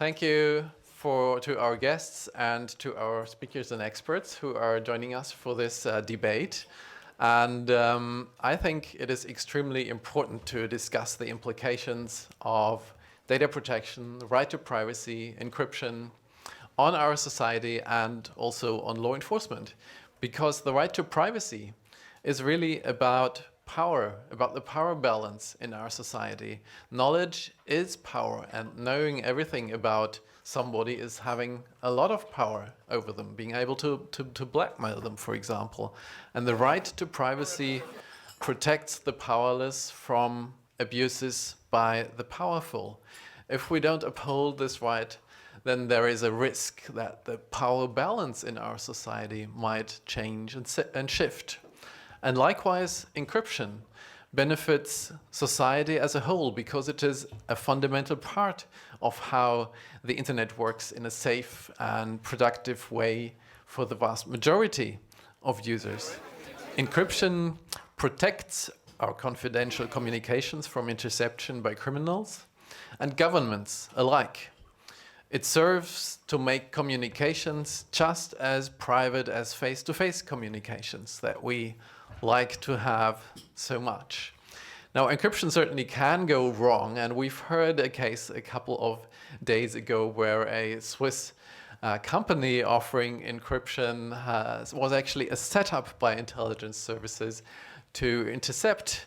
thank you to our guests and to our speakers and experts who are joining us for this debate. And I think it is extremely important to discuss the implications of data protection, right to privacy, encryption on our society and also on law enforcement. Because the right to privacy is really about power, about the power balance in our society. Knowledge is power, and knowing everything about somebody is having a lot of power over them, being able to blackmail them, for example. And the right to privacy protects the powerless from abuses by the powerful. If we don't uphold this right, then there is a risk that the power balance in our society might change and shift. And likewise, encryption benefits society as a whole because it is a fundamental part of how the internet works in a safe and productive way for the vast majority of users. Encryption protects our confidential communications from interception by criminals and governments alike. It serves to make communications just as private as face-to-face communications that we like to have so much. Now, encryption certainly can go wrong, and we've heard a case a couple of days ago where a Swiss company offering encryption was actually a setup by intelligence services to intercept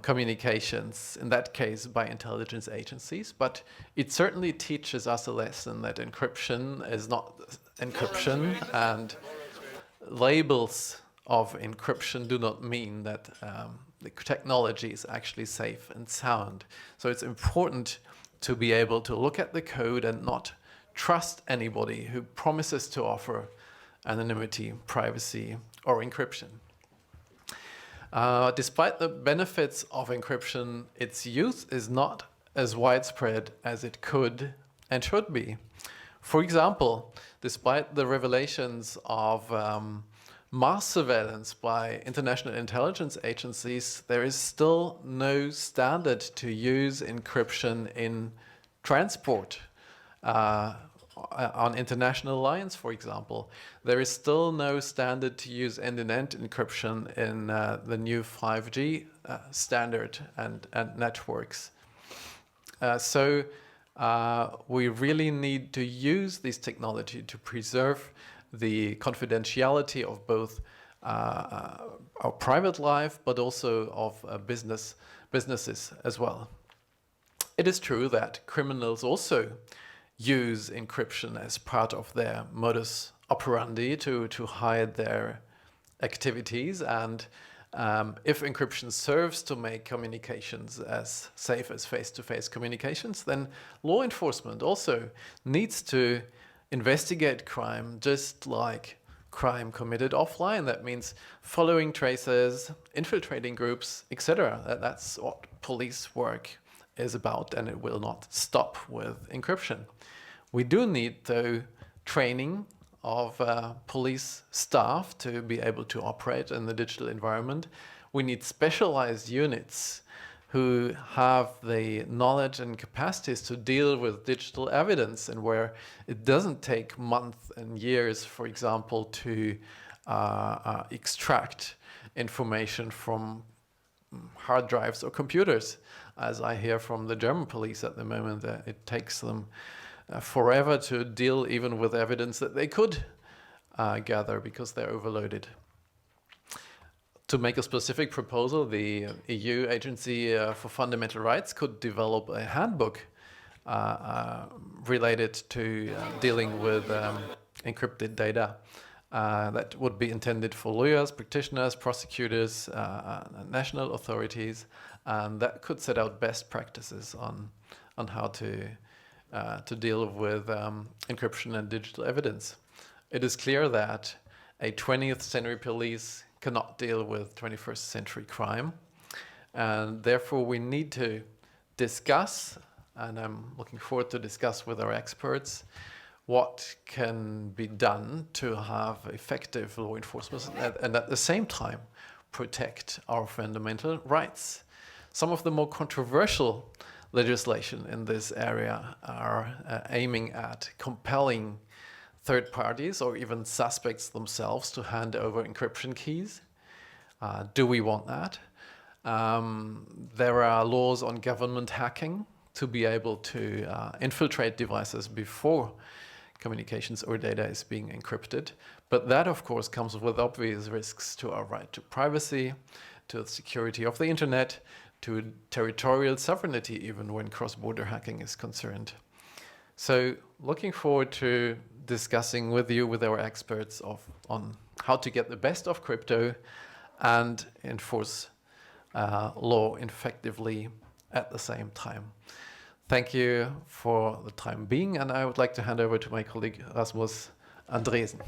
communications, in that case by intelligence agencies. But it certainly teaches us a lesson that encryption is not encryption, and labels of encryption do not mean that the technology is actually safe and sound. So it's important to be able to look at the code and not trust anybody who promises to offer anonymity, privacy, or encryption. Despite the benefits of encryption, its use is not as widespread as it could and should be. For example, despite the revelations of mass surveillance by international intelligence agencies, there is still no standard to use encryption in transport on international lines, for example. There is still no standard to use end-to-end encryption in the new 5G standard and networks. So we really need to use this technology to preserve the confidentiality of both our private life, but also of businesses as well. It is true that criminals also use encryption as part of their modus operandi to hide their activities, and if encryption serves to make communications as safe as face-to-face communications, then law enforcement also needs to investigate crime just like crime committed offline. That means following traces, infiltrating groups, etc. That's what police work is about, and it will not stop with encryption. We do need, though, training of police staff to be able to operate in the digital environment. We need specialized units who have the knowledge and capacities to deal with digital evidence, and where it doesn't take months and years, for example, to extract information from hard drives or computers. As I hear from the German police at the moment, that it takes them forever to deal even with evidence that they could gather because they're overloaded. To make a specific proposal, the EU Agency for Fundamental Rights could develop a handbook related to dealing with encrypted data that would be intended for lawyers, practitioners, prosecutors, national authorities, and that could set out best practices on how to deal with encryption and digital evidence. It is clear that a 20th century police cannot deal with 21st century crime, and therefore we need to discuss, and I'm looking forward to discuss with our experts, what can be done to have effective law enforcement and at the same time protect our fundamental rights. Some of the more controversial legislation in this area are aiming at compelling third parties or even suspects themselves to hand over encryption keys. Do we want that? There are laws on government hacking to be able to infiltrate devices before communications or data is being encrypted. But that, of course, comes with obvious risks to our right to privacy, to the security of the internet, to territorial sovereignty, even when cross-border hacking is concerned. So looking forward to discussing with you, with our experts, on how to get the best of crypto and enforce law effectively at the same time. Thank you for the time being, and I would like to hand over to my colleague Rasmus Andresen.